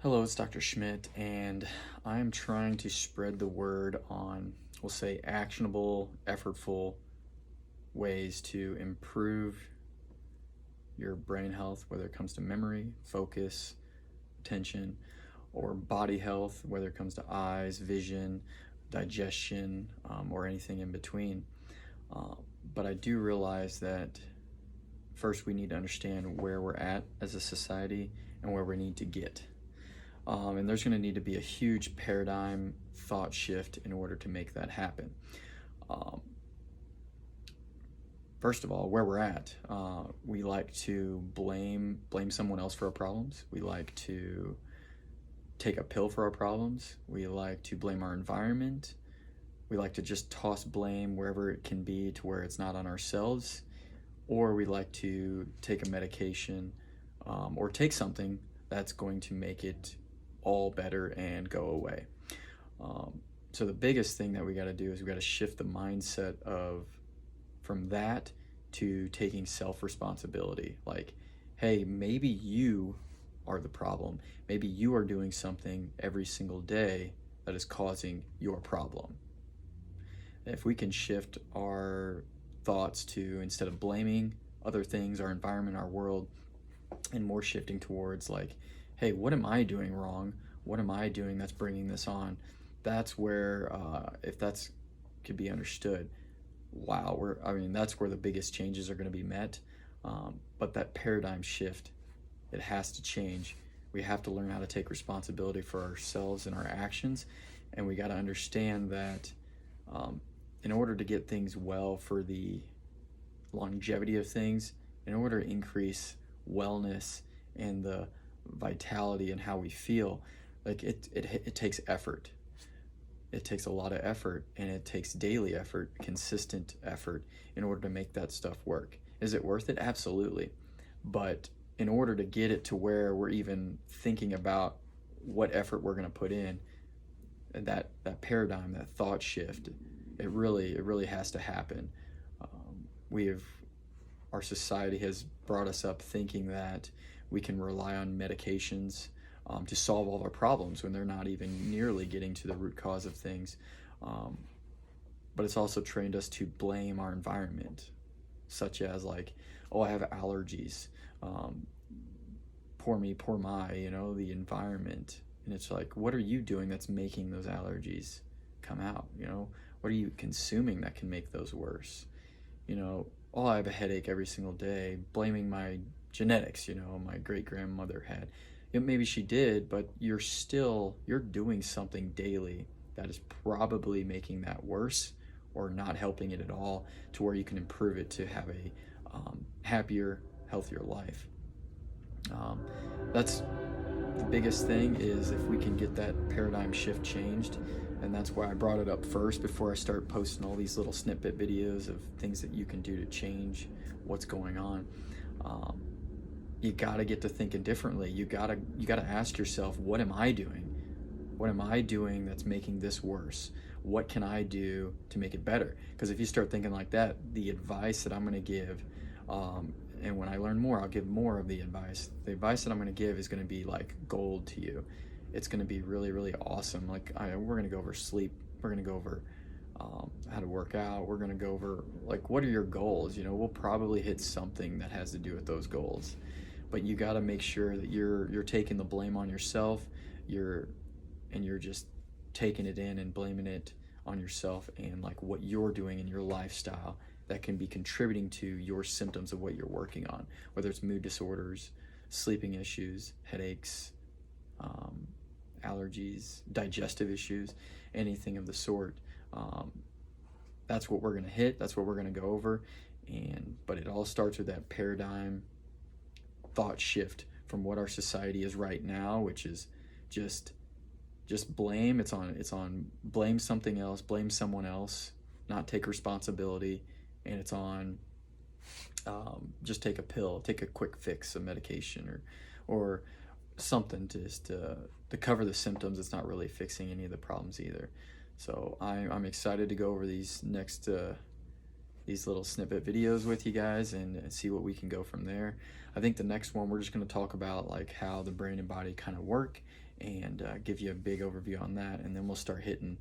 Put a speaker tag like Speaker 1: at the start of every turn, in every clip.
Speaker 1: Hello, it's Dr. Schmidt, and I'm trying to spread the word on, we'll say, actionable, effortful ways to improve your brain health, whether it comes to memory, focus, attention, or body health, whether it comes to eyes, vision, digestion, or anything in between. Uh, but I do realize that first we need to understand where we're at as a society and where we need to get. And there's going to need to be a huge paradigm thought shift in order to make that happen. Um, First of all, where we're at, we like to blame someone else for our problems. We like to take a pill for our problems. We like to blame our environment. We like to just toss blame wherever it can be to where it's not on ourselves. Or we like to take a medication or take something that's going to make it all better and go away. So the biggest thing that we got to do is we got to shift the mindset of from that to taking self-responsibility. Like, hey, maybe you are the problem. Maybe you are doing something every single day that is causing your problem. If we can shift our thoughts to, instead of blaming other things, our environment, our world, and more shifting towards like, hey, what am I doing wrong? What am I doing that's bringing this on? That's where, if that's could be understood, wow, that's where the biggest changes are going to be met. But that paradigm shift, it has to change. We have to learn how to take responsibility for ourselves and our actions, and we got to understand that in order to get things well for the longevity of things, in order to increase wellness and the vitality and how we feel, like it takes effort. It takes a lot of effort, and it takes daily effort, consistent effort, in order to make that stuff work. Is it worth it? Absolutely. But in order to get it to where we're even thinking about what effort we're going to put in, that paradigm, that thought shift, it really has to happen. Our society has brought us up thinking that we can rely on medications to solve all of our problems when they're not even nearly getting to the root cause of things. But it's also trained us to blame our environment, such as like, oh, I have allergies. Poor me, poor my, the environment. And it's like, what are you doing that's making those allergies come out? What are you consuming that can make those worse? Oh, I have a headache every single day, blaming my genetics, my great grandmother had. Maybe she did, but you're doing something daily that is probably making that worse or not helping it at all to where you can improve it to have a happier, healthier life. That's the biggest thing, is if we can get that paradigm shift changed. And that's why I brought it up first before I start posting all these little snippet videos of things that you can do to change what's going on. You got to get to thinking differently. You got to ask yourself, what am I doing? What am I doing that's making this worse? What can I do to make it better? Because if you start thinking like that, the advice that I'm going to give, and when I learn more, I'll give more of the advice. The advice that I'm going to give is going to be like gold to you. It's going to be really, really awesome. Like we're going to go over sleep. We're going to go over how to work out. We're going to go over like, what are your goals? We'll probably hit something that has to do with those goals. But you got to make sure that you're taking the blame on yourself. You're just taking it in and blaming it on yourself and like what you're doing in your lifestyle that can be contributing to your symptoms of what you're working on, whether it's mood disorders, sleeping issues, headaches, allergies, digestive issues, anything of the sort. That's what we're going to hit. That's what we're going to go over. But it all starts with that paradigm thought shift from what our society is right now, which is just blame. It's on blame something else, blame someone else, not take responsibility. And it's on just take a pill, take a quick fix, a medication or something just to cover the symptoms. It's not really fixing any of the problems either. So I'm excited to go over these next these little snippet videos with you guys and see what we can go from there. I think the next one we're just going to talk about like how the brain and body kind of work and give you a big overview on that, and then we'll start hitting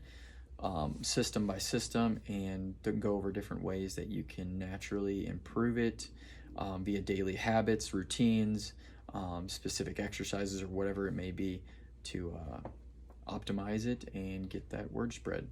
Speaker 1: system by system and go over different ways that you can naturally improve it via daily habits, routines, specific exercises, or whatever it may be to optimize it and get that word spread.